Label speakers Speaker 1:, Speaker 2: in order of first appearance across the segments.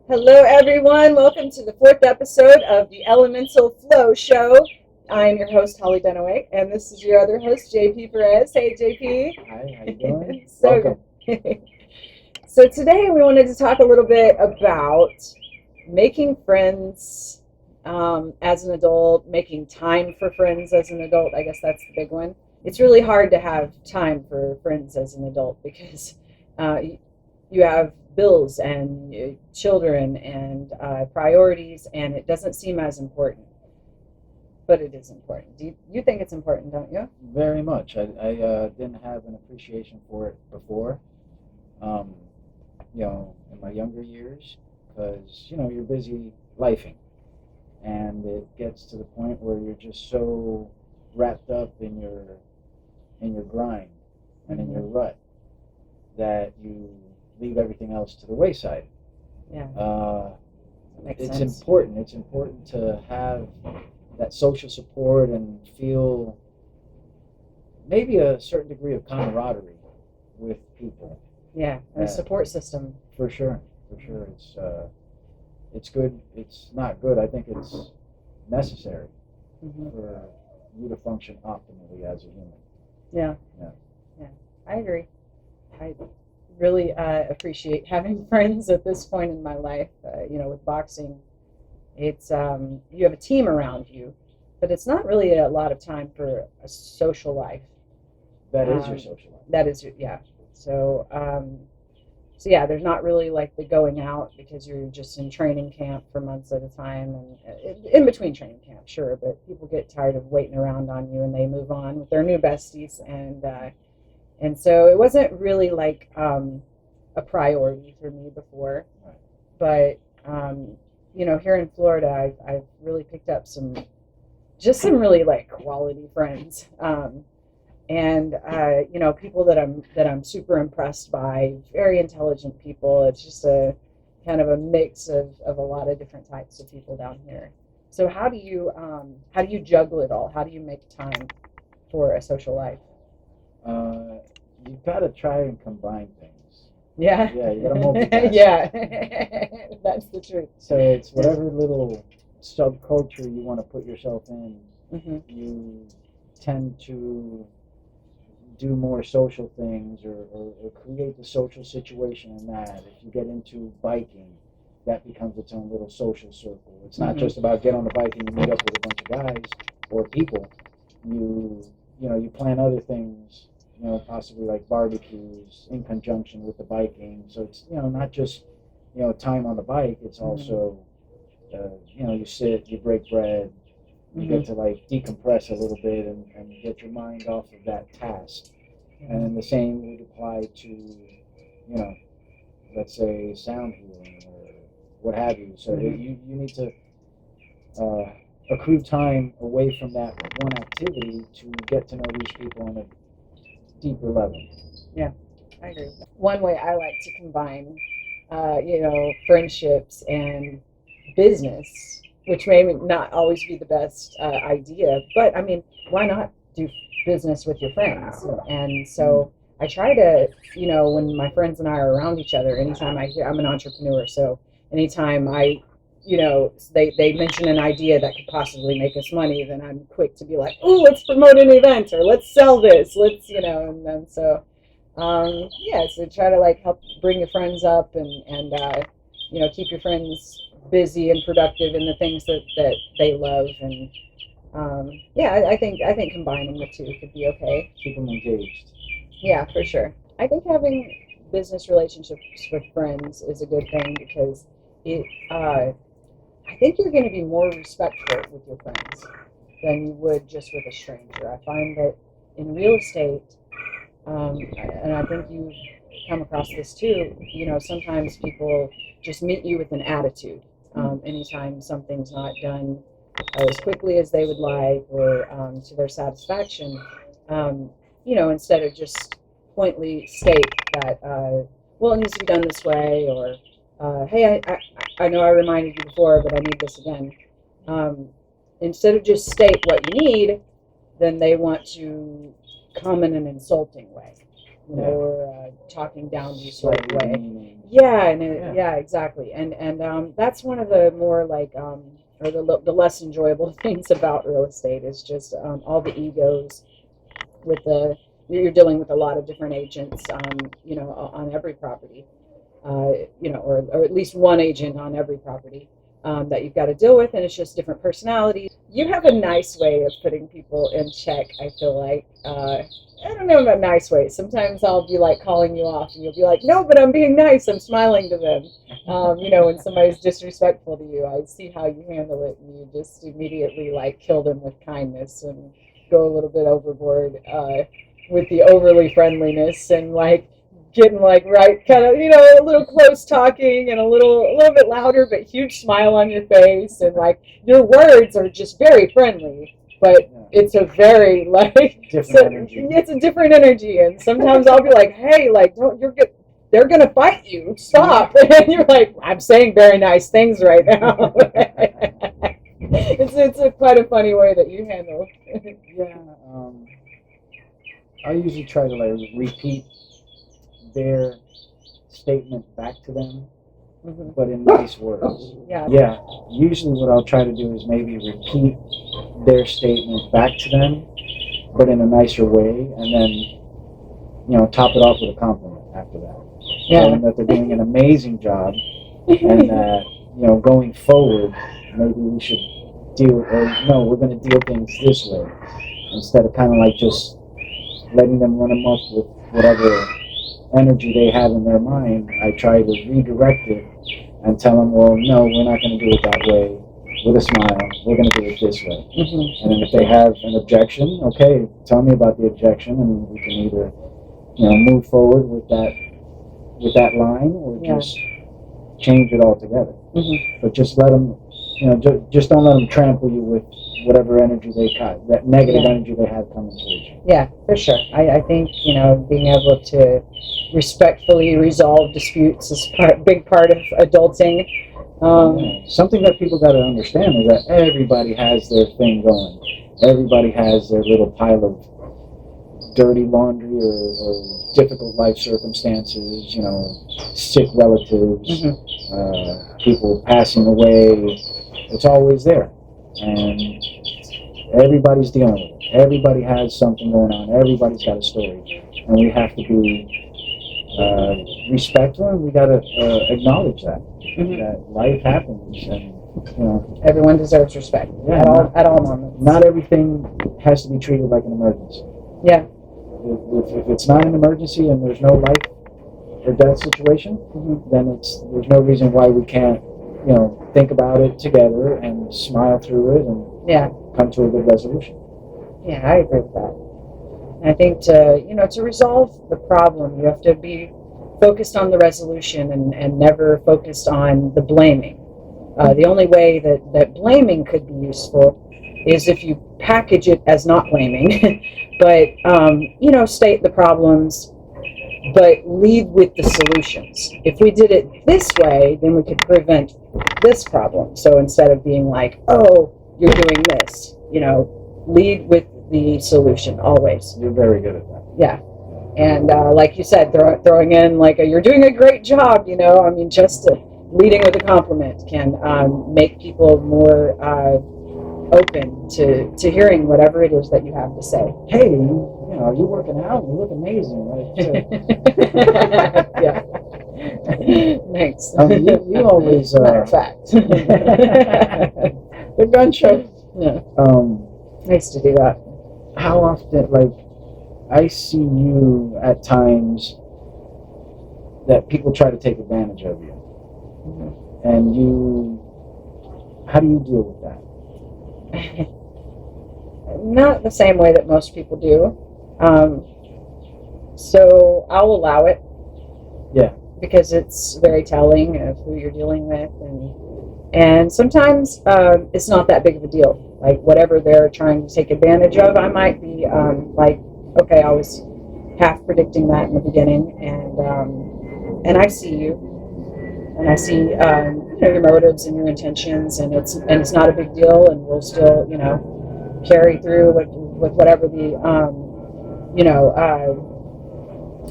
Speaker 1: Hello, everyone. Welcome to the fourth episode of the Elemental Flow Show. I'm your host, Holly Dunaway, and this is your other host, JP Perez. Hey, JP.
Speaker 2: Hi, how you doing?
Speaker 1: So,
Speaker 2: Welcome.
Speaker 1: so today we wanted to talk a little bit about making friends as an adult, making time for friends as an adult. I guess that's the big one. It's really hard to have time for friends as an adult because you have bills and children and priorities, and it doesn't seem as important, but it is important. You think it's important, don't you?
Speaker 2: Very much. I didn't have an appreciation for it before, um, in my younger years, because, you're busy lifing, and it gets to the point where you're just so wrapped up in your grind and in your rut that you leave everything else to the wayside.
Speaker 1: Yeah, makes
Speaker 2: It's
Speaker 1: sense.
Speaker 2: important. It's important to have that social support and feel maybe a certain degree of camaraderie with people.
Speaker 1: Yeah, and a support system.
Speaker 2: For sure, for sure. It's good. It's not good. I think it's necessary for you to function optimally as a human.
Speaker 1: Yeah,
Speaker 2: Yeah.
Speaker 1: yeah, I agree. I really appreciate having friends at this point in my life. With boxing, it's you have a team around you, but it's not really a lot of time for a social life.
Speaker 2: That is your social life.
Speaker 1: That is, yeah. So, so yeah, there's not really like the going out because you're just in training camp for months at a time, and in between training camp, sure. But people get tired of waiting around on you, and they move on with their new besties, and so it wasn't really like a priority for me before. But here in Florida, I've really picked up some really like quality friends. And people that I'm super impressed by, very intelligent people. It's just a kind of a mix of a lot of different types of people down here. So how do you juggle it all? How do you make time for a social life?
Speaker 2: Uh, you've got to try and combine things.
Speaker 1: Yeah.
Speaker 2: Yeah, you got to multitask.
Speaker 1: Yeah. That's the truth.
Speaker 2: So it's whatever little subculture you want to put yourself in, you tend to do more social things or create the social situation in that. If you get into biking, that becomes its own little social circle. It's not just about get on the bike and you meet up with a bunch of guys or people. You plan other things, possibly like barbecues in conjunction with the biking. So it's not just time on the bike. It's also you sit, you break bread, you get to like decompress a little bit and get your mind off of that task. And the same would apply to, let's say sound healing or what have you. So you need to accrue time away from that one activity to get to know these people on a deeper level.
Speaker 1: Yeah, I agree. One way I like to combine, friendships and business, which may not always be the best idea, but I mean, why not do business with your friends? And so I try to, when my friends and I are around each other, anytime I'm an entrepreneur, so anytime they mention an idea that could possibly make us money, then I'm quick to be like, oh, let's promote an event or let's sell this, and then so yeah, so try to like help bring your friends up and keep your friends busy and productive in the things that they love, and yeah, I think combining the two could be okay.
Speaker 2: Keep them engaged.
Speaker 1: Yeah, for sure. I think having business relationships with friends is a good thing because it I think you're going to be more respectful with your friends than you would just with a stranger. I find that in real estate, and I think you've come across this too, sometimes people just meet you with an attitude. Anytime something's not done as quickly as they would like or to their satisfaction, instead of just pointedly state that, well, it needs to be done this way, or hey, I know I reminded you before, but I need this again. Instead of just state what you need, then they want to come in an insulting way. or talking down to you sort of way.
Speaker 2: Meaning.
Speaker 1: Yeah, and yeah, exactly. And that's one of the more like or the less enjoyable things about real estate is just all the egos with you're dealing with a lot of different agents, on every property, or at least one agent on every property that you've got to deal with, and it's just different personalities. You have a nice way of putting people in check, I feel like. I don't know about nice way. Sometimes I'll be like calling you off, and you'll be like, "No, but I'm being nice. I'm smiling to them." When somebody's disrespectful to you, I see how you handle it, and you just immediately like kill them with kindness and go a little bit overboard with the overly friendliness and like getting like right kind of a little close talking and a little bit louder, but huge smile on your face, and like your words are just very friendly, but it's a very like
Speaker 2: energy.
Speaker 1: It's a different energy, and sometimes I'll be like, hey, like they're gonna fight you, stop. And you're like, I'm saying very nice things right now. It's quite a funny way that you handle.
Speaker 2: I usually try to like repeat their statement back to them, but in nice words. Yeah. Usually what I'll try to do is maybe repeat their statement back to them, but in a nicer way, and then, top it off with a compliment after that. Tell them that they're doing an amazing job, and that, going forward, maybe we should we're going to deal things this way, instead of kind of like just letting them run amok with whatever energy they have in their mind. I try to redirect it and tell them, well, no, we're not going to do it that way with a smile. We're going to do it this way. And then if they have an objection, okay, tell me about the objection, and we can either, move forward with that line, or just change it altogether. But just let them, just don't let them trample you with whatever energy they got, that negative energy they have coming towards you.
Speaker 1: Yeah, for sure. I think, being able to respectfully resolve disputes is a big part of adulting.
Speaker 2: Something that people got to understand is that everybody has their thing going. Everybody has their little pile of dirty laundry or difficult life circumstances, sick relatives, people passing away. It's always there. And everybody's dealing with it. Everybody has something going on. Everybody's got a story. And we have to be respectful, and we got to acknowledge that. That life happens, and
Speaker 1: everyone deserves respect at all moments.
Speaker 2: Not everything has to be treated like an emergency.
Speaker 1: Yeah.
Speaker 2: If it's not an emergency and there's no life or death situation, then there's no reason why we can't think about it together and smile through it and come to a good resolution.
Speaker 1: Yeah, I agree with that. And I think to resolve the problem, you have to be focused on the resolution and never focused on the blaming. The only way that blaming could be useful is if you package it as not blaming, but state the problems, but lead with the solutions. If we did it this way, then we could prevent this problem. So instead of being like, oh, you're doing this, lead with the solution always.
Speaker 2: You're very good at that.
Speaker 1: Yeah. And like you said, throwing in like you're doing a great job, just leading with a compliment can make people more open to hearing whatever it is that you have to say.
Speaker 2: Hey, you're working out. You look amazing.
Speaker 1: Yeah. Thanks.
Speaker 2: You always.
Speaker 1: Matter of fact.
Speaker 2: The gun show.
Speaker 1: Yeah. Nice to do that.
Speaker 2: How often, I see you at times that people try to take advantage of you, and how do you deal with that?
Speaker 1: Not the same way that most people do. So I'll allow it.
Speaker 2: Yeah.
Speaker 1: Because it's very telling of who you're dealing with, and sometimes it's not that big of a deal. Like whatever they're trying to take advantage of, I might be okay, I was half predicting that in the beginning, and I see you, and I see your motives and your intentions, and it's not a big deal, and we'll still carry through with whatever the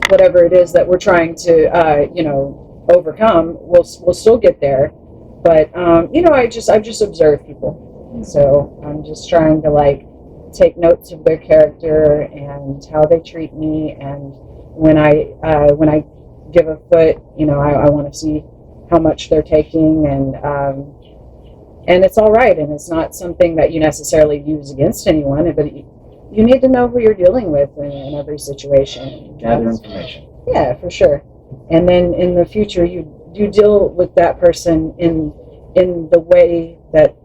Speaker 1: whatever it is that we're trying to, overcome, we'll still get there. But I've just observed people, so I'm just trying to like take notes of their character and how they treat me, and when I give a foot, I want to see how much they're taking, and it's all right, and it's not something that you necessarily use against anyone, but you need to know who you're dealing with in every situation.
Speaker 2: Gather information.
Speaker 1: Yeah, for sure. And then in the future, you deal with that person in the way that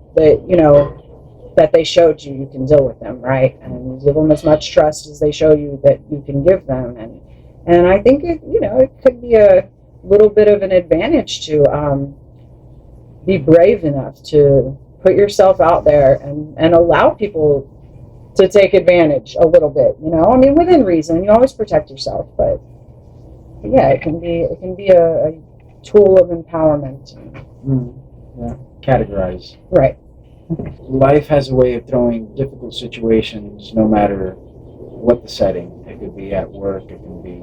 Speaker 1: that they showed you can deal with them, right? And give them as much trust as they show you that you can give them. And I think it could be a little bit of an advantage to be brave enough to put yourself out there and allow people to take advantage a little bit, within reason. You always protect yourself, but yeah, it can be a tool of empowerment.
Speaker 2: Yeah, categorize.
Speaker 1: Right.
Speaker 2: Life has a way of throwing difficult situations, no matter what the setting. It could be at work, it can be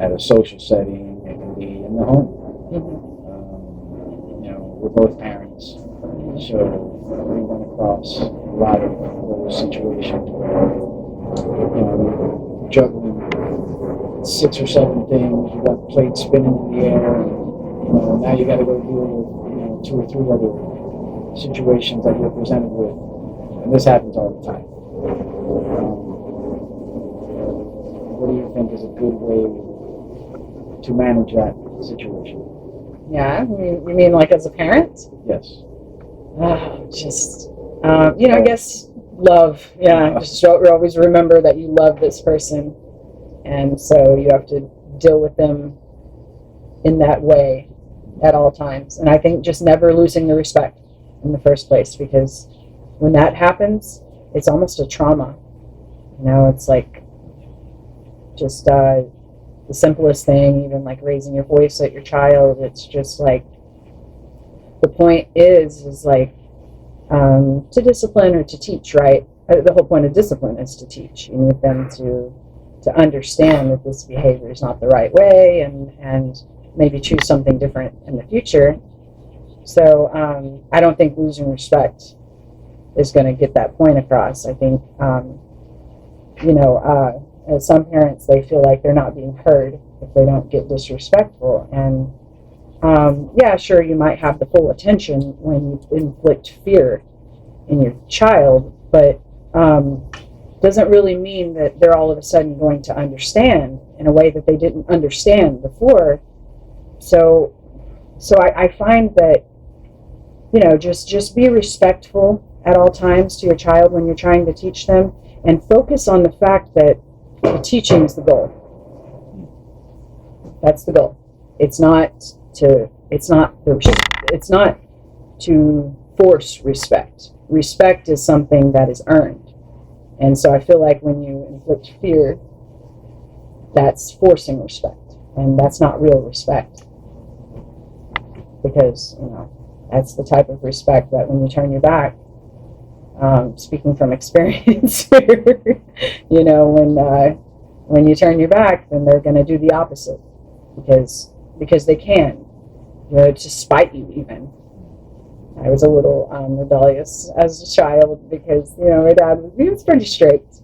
Speaker 2: at a social setting, it can be in the home. We're both parents, so we run across a lot of those situations where, you're juggling 6 or 7 things, you got plates spinning in the air, and, now you got to go deal with, 2 or 3 other situations that you're presented with, and this happens all the time. What do you think is a good way to manage that situation?
Speaker 1: Yeah, you mean like as a parent?
Speaker 2: Yes.
Speaker 1: I guess love. Yeah, just always remember that you love this person, and so you have to deal with them in that way at all times. And I think just never losing the respect in the first place, because when that happens, it's almost a trauma. It's like just the simplest thing, even like raising your voice at your child. It's just like, the point is like to discipline or to teach, right? The whole point of discipline is to teach. You need them to understand that this behavior is not the right way, and maybe choose something different in the future. So I don't think losing respect is going to get that point across. I think as some parents, they feel like they're not being heard if they don't get disrespectful. And sure, you might have the full attention when you inflict fear in your child, but doesn't really mean that they're all of a sudden going to understand in a way that they didn't understand before. So I find that, just be respectful at all times to your child when you're trying to teach them, and focus on the fact that the teaching is the goal. That's the goal. It's not to force respect. Respect is something that is earned. And so I feel like when you inflict fear, that's forcing respect, and that's not real respect. Because, that's the type of respect that when you turn your back, speaking from experience, when you turn your back, then they're going to do the opposite, because they can, to spite you even. I was a little rebellious as a child because, my dad was pretty strict.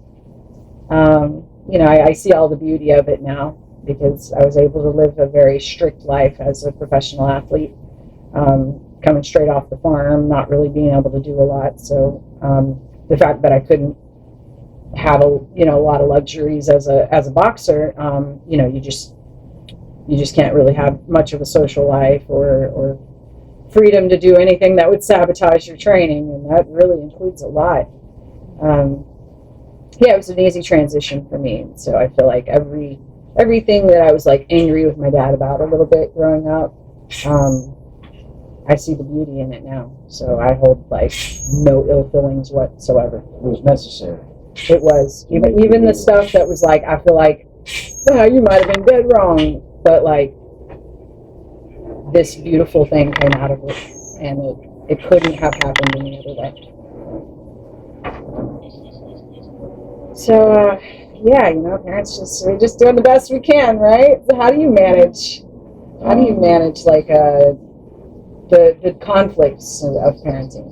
Speaker 1: I see all the beauty of it now, because I was able to live a very strict life as a professional athlete, coming straight off the farm, not really being able to do a lot. So the fact that I couldn't have a lot of luxuries as a boxer, you just can't really have much of a social life or freedom to do anything that would sabotage your training, and that really includes a lot. It was an easy transition for me. So I feel like everything that I was like angry with my dad about a little bit growing up, I see the beauty in it now. So I hold like no ill feelings whatsoever.
Speaker 2: It was necessary.
Speaker 1: It was. Even the stuff that was like, I feel like, you might have been dead wrong, but like, this beautiful thing came out of it, and it couldn't have happened any other way. So, yeah, parents we're just doing the best we can, right? So how do you manage like the conflicts of parenting?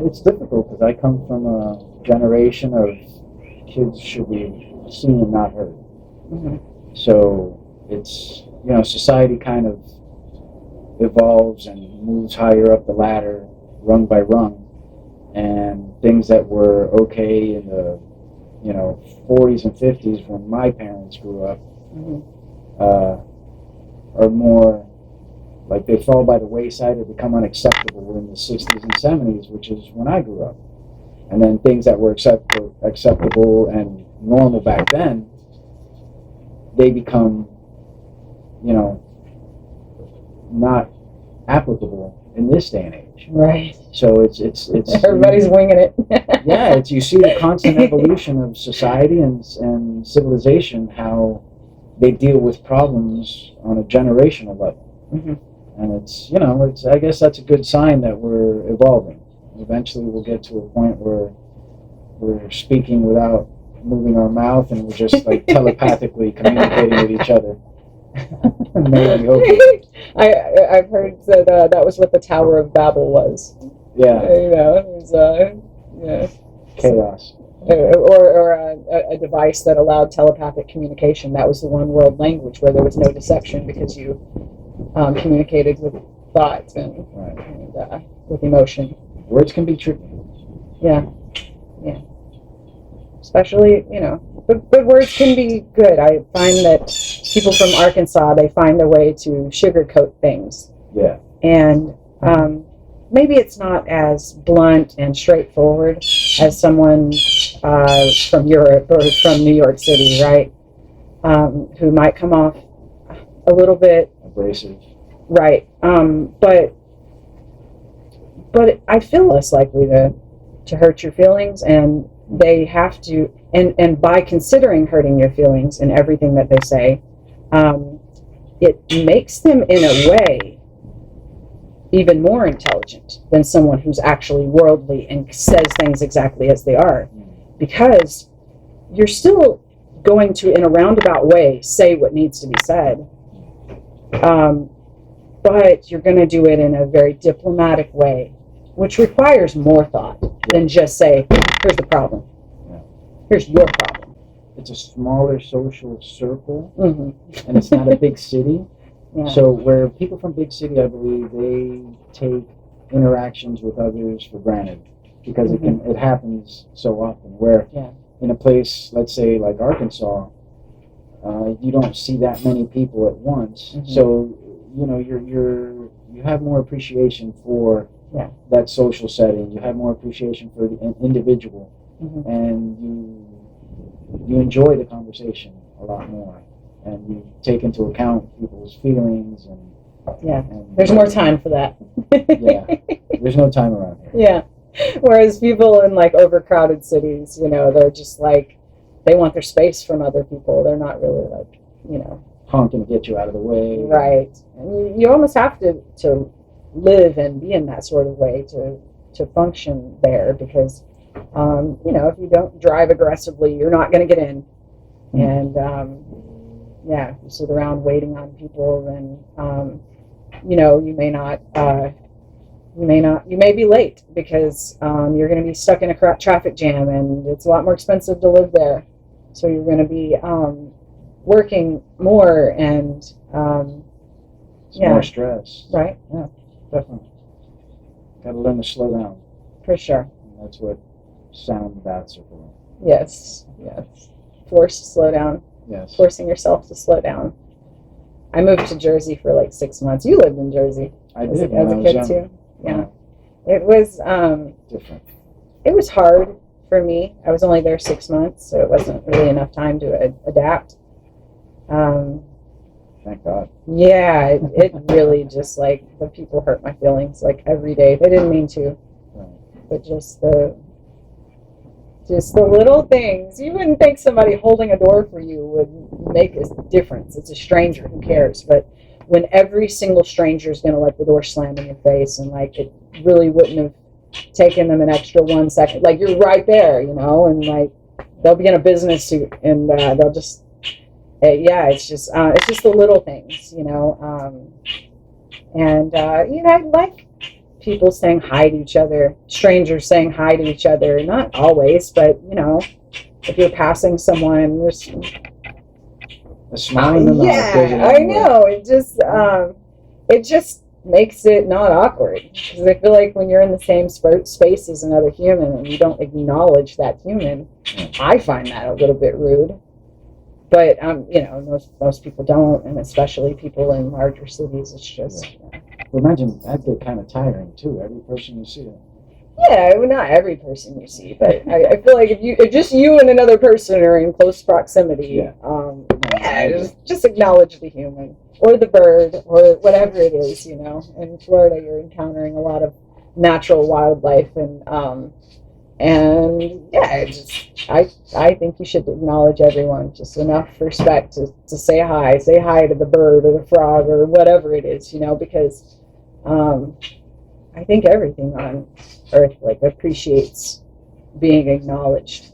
Speaker 2: It's difficult because I come from a generation of kids should be seen and not heard.
Speaker 1: Mm-hmm.
Speaker 2: So it's, society kind of evolves and moves higher up the ladder, rung by rung, and things that were okay in the 40s and 50s when my parents grew up are more like they fall by the wayside or become unacceptable in the 60s and 70s, which is when I grew up. And then things that were acceptable and normal back then, they become, not applicable in this day and age.
Speaker 1: Right.
Speaker 2: So it's
Speaker 1: everybody's winging it.
Speaker 2: Yeah, you see the constant evolution of society and civilization, how they deal with problems on a generational level. Mm-hmm. And it's I guess that's a good sign that we're evolving. Eventually we'll get to a point where we're speaking without moving our mouth and we're just like telepathically communicating with each other. Maybe, hopefully.
Speaker 1: I've heard that that was what the Tower of Babel was.
Speaker 2: Yeah.
Speaker 1: It was
Speaker 2: chaos.
Speaker 1: Or a device that allowed telepathic communication. That was the one world language where there was no deception because you communicated with thought and with emotion.
Speaker 2: Words can be tricky.
Speaker 1: Yeah. Especially, but words can be good. I find that people from Arkansas, they find a way to sugarcoat things.
Speaker 2: Yeah.
Speaker 1: And maybe it's not as blunt and straightforward as someone from Europe or from New York City, right? Who might come off a little bit
Speaker 2: abrasive.
Speaker 1: Right. But I feel less likely to hurt your feelings, and they have to, and by considering hurting your feelings in everything that they say, it makes them in a way even more intelligent than someone who's actually worldly and says things exactly as they are, because you're still going to, in a roundabout way, say what needs to be said, but you're going to do it in a very diplomatic way, which requires more thought than just say, here's the problem. Here's your problem.
Speaker 2: It's a smaller social circle, and it's not a big city. Yeah. So where people from big city, I believe, they take interactions with others for granted because it happens so often. Where in a place, let's say like Arkansas, you don't see that many people at once. So you have more appreciation for that social setting. You have more appreciation for the individual, and you enjoy the conversation a lot more, and you take into account people's feelings and
Speaker 1: there's more time for that.
Speaker 2: There's no time around here.
Speaker 1: Yeah, whereas people in like overcrowded cities, they're just like they want their space from other people. They're not really like
Speaker 2: honking to get you out of the way.
Speaker 1: Right, and you almost have to live and be in that sort of way to function there, because if you don't drive aggressively, you're not going to get in. And you sit around waiting on people, then you may be late because you're going to be stuck in a traffic jam, and it's a lot more expensive to live there. So you're going to be working more and
Speaker 2: more stress.
Speaker 1: Right.
Speaker 2: Yeah, definitely. Got to learn to slow down.
Speaker 1: For sure.
Speaker 2: And that's what sound baths are for.
Speaker 1: Yes. Forced slow down.
Speaker 2: Yes.
Speaker 1: Forcing yourself to slow down. I moved to Jersey for like 6 months. You lived in Jersey.
Speaker 2: I did
Speaker 1: as a kid too. Yeah. It was
Speaker 2: different.
Speaker 1: It was hard for me. I was only there 6 months, so it wasn't really enough time to adapt.
Speaker 2: Thank God.
Speaker 1: Yeah, it really just like the people hurt my feelings like every day. They didn't mean to, but just the little things. You wouldn't think somebody holding a door for you would make a difference. It's a stranger, who cares? But when every single stranger is going to let the door slam in your face, and like it really wouldn't have taken them an extra 1 second. Like you're right there, and like they'll be in a business suit, and they'll just it's just the little things, you know. And you know, I like people saying hi to each other, strangers saying hi to each other. Not always, but you know, if you're passing someone, there's
Speaker 2: a smile in the mouth goes a long
Speaker 1: I
Speaker 2: way.
Speaker 1: know. It just makes it not awkward, because I feel like when you're in the same space as another human and you don't acknowledge that human, I find that a little bit rude. But you know, most people don't, and especially people in larger cities. It's just
Speaker 2: Well, imagine that'd get kind of tiring too. Every person you see.
Speaker 1: yeah, well, not every person you see, but I feel like if just you and another person are in close proximity, just acknowledge the human or the bird or whatever it is. You know, in Florida, you're encountering a lot of natural wildlife, and yeah, I think you should acknowledge everyone, just enough respect to say hi to the bird or the frog or whatever it is, you know, because I think everything on Earth like appreciates being acknowledged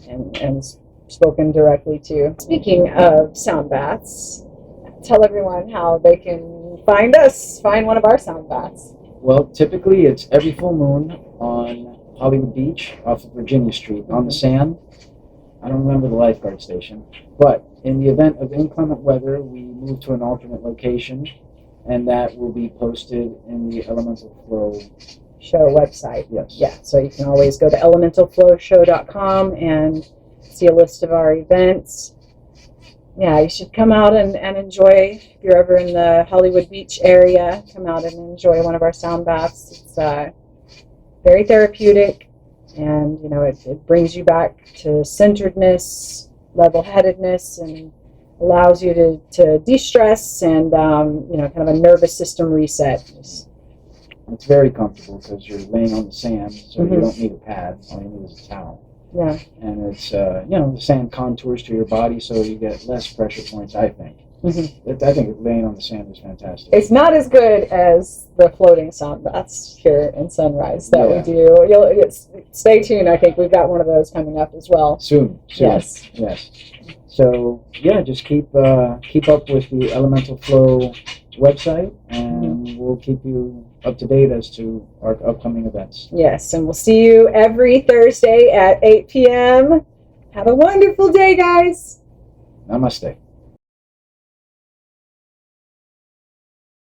Speaker 1: and spoken directly to. Speaking of sound baths, tell everyone how they can find one of our sound baths.
Speaker 2: Well, typically it's every full moon on Hollywood Beach off of Virginia Street on the sand. I don't remember the lifeguard station, but in the event of inclement weather, we move to an alternate location, and that will be posted in the Elemental Flow
Speaker 1: Show website.
Speaker 2: Yes.
Speaker 1: Yeah, so you can always go to elementalflowshow.com and see a list of our events. Yeah, you should come out and enjoy. If you're ever in the Hollywood Beach area, come out and enjoy one of our sound baths. It's very therapeutic, and you know, it brings you back to centeredness, level-headedness, and allows you to de-stress and you know, kind of a nervous system reset.
Speaker 2: It's very comfortable because you're laying on the sand, so you don't need a pad. All you need is a towel.
Speaker 1: Yeah.
Speaker 2: And it's you know, the sand contours to your body, so you get less pressure points, I think. I think laying on the sand is fantastic.
Speaker 1: It's not as good as the floating sound baths here in Sunrise that we do. Stay tuned. I think we've got one of those coming up as well.
Speaker 2: Soon.
Speaker 1: Yes.
Speaker 2: So yeah, just keep up with the Elemental Flow website, and we'll keep you up to date as to our upcoming events.
Speaker 1: Yes, and we'll see you every Thursday at 8 p.m. Have a wonderful day, guys.
Speaker 2: Namaste.